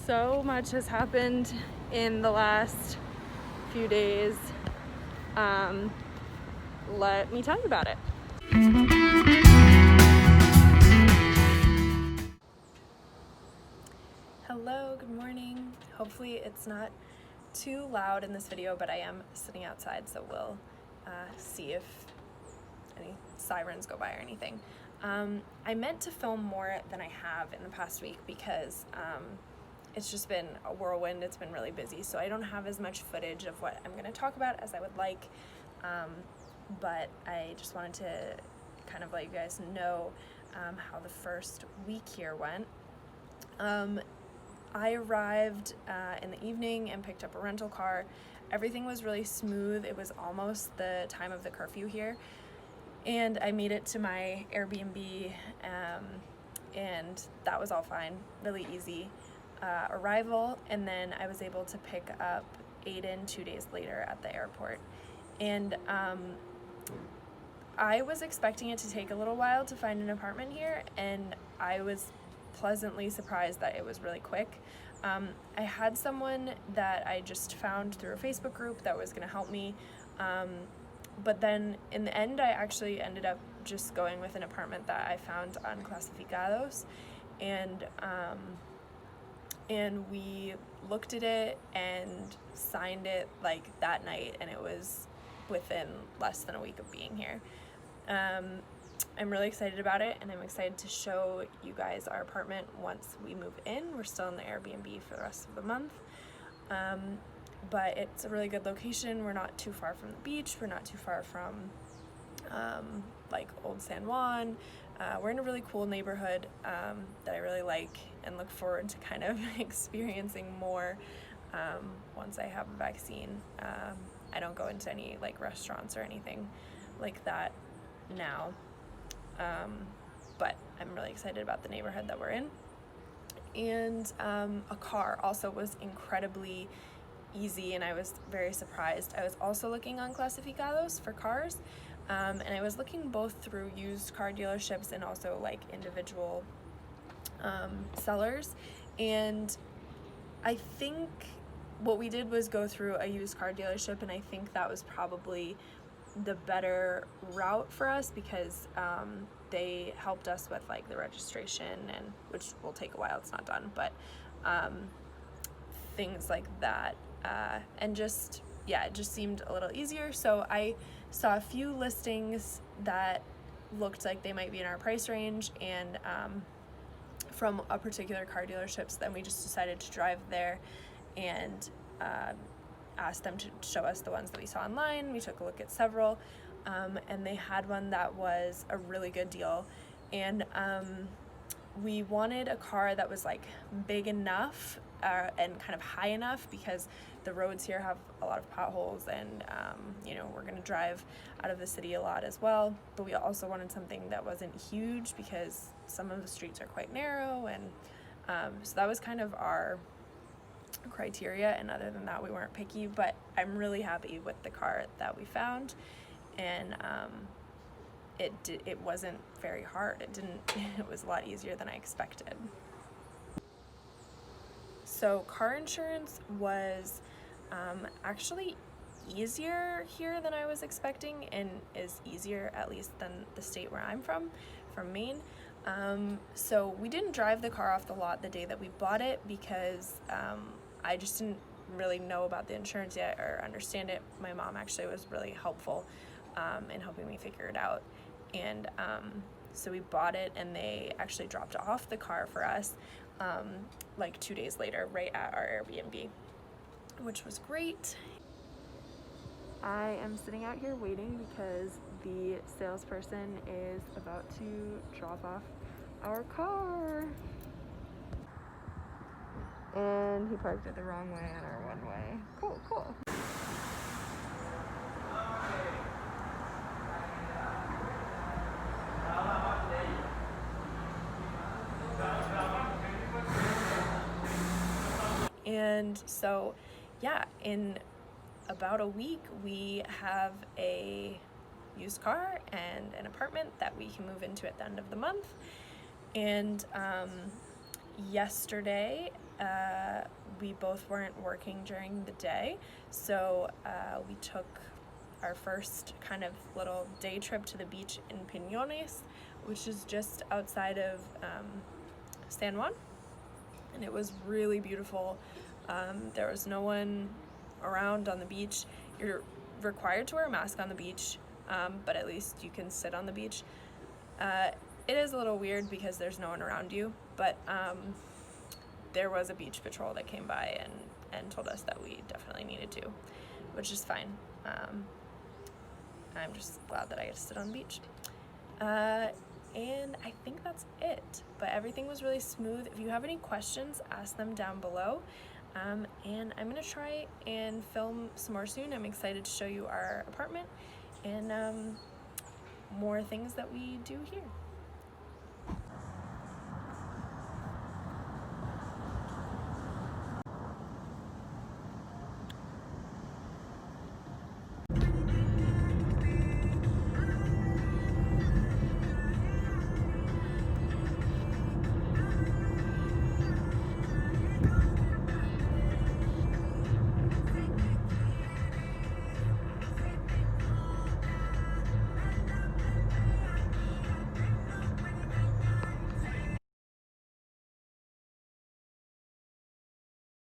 So much has happened in the last few days. Let me tell you about it. Hello, good morning. Hopefully it's not too loud in this video, but I am sitting outside, so we'll see if any sirens go by or anything. I meant to film more than I have in the past week because it's just been a whirlwind. It's been really busy, so I don't have as much footage of what I'm going to talk about as I would like, but I just wanted to kind of let you guys know how the first week here went. I arrived in the evening and picked up a rental car. Everything was really smooth. It was almost the time of the curfew here, and I made it to my Airbnb, and that was all fine, really easy arrival. And then I was able to pick up Aiden 2 days later at the airport, and I was expecting it to take a little while to find an apartment here, and I was pleasantly surprised that it was really quick. I had someone that I just found through a Facebook group that was going to help me, but then in the end I actually ended up just going with an apartment that I found on Clasificados, and we looked at it and signed it like that night, and it was within less than a week of being here. I'm really excited about it, and I'm excited to show you guys our apartment once we move in. We're still in the Airbnb for the rest of the month, but it's a really good location. We're not too far from the beach. We're not too far from like Old San Juan. We're in a really cool neighborhood that I really like and look forward to kind of experiencing more once I have a vaccine. I don't go into any like restaurants or anything like that now. But I'm really excited about the neighborhood that we're in. And a car also was incredibly easy, and I was very surprised. I was also looking on Clasificados for cars, and I was looking both through used car dealerships and also like individual sellers. And I think what we did was go through a used car dealership, and I think that was probably the better route for us because they helped us with like the registration, and which will take a while, it's not done, but things like that, and just it just seemed a little easier. So I saw a few listings that looked like they might be in our price range, and from a particular car dealership, so then we just decided to drive there and asked them to show us the ones that we saw online. We took a look at several, and they had one that was a really good deal, and we wanted a car that was like big enough and kind of high enough because the roads here have a lot of potholes, and we're going to drive out of the city a lot as well, but we also wanted something that wasn't huge because some of the streets are quite narrow, and so that was kind of our criteria, and other than that we weren't picky. But I'm really happy with the car that we found, and it wasn't very hard. It was a lot easier than I expected. So car insurance was actually easier here than I was expecting, and is easier at least than the state where I'm from Maine. So we didn't drive the car off the lot the day that we bought it because I just didn't really know about the insurance yet or understand it. My mom actually was really helpful in helping me figure it out, and so we bought it, and they actually dropped off the car for us like 2 days later right at our Airbnb, which was great. I am sitting out here waiting because the salesperson is about to drop off our car. And he parked it the wrong way on our one way. Cool. And so, in about a week, we have a used car and an apartment that we can move into at the end of the month. And yesterday, we both weren't working during the day, so we took our first kind of little day trip to the beach in Piñones, which is just outside of San Juan, and it was really beautiful. There was no one around on the beach. You're required to wear a mask on the beach, but at least you can sit on the beach. It is a little weird because there's no one around you, but there was a beach patrol that came by and told us that we definitely needed to, which is fine. I'm just glad that I get to sit on the beach. And I think that's it, but everything was really smooth. If you have any questions, ask them down below. And I'm gonna try and film some more soon. I'm excited to show you our apartment and more things that we do here.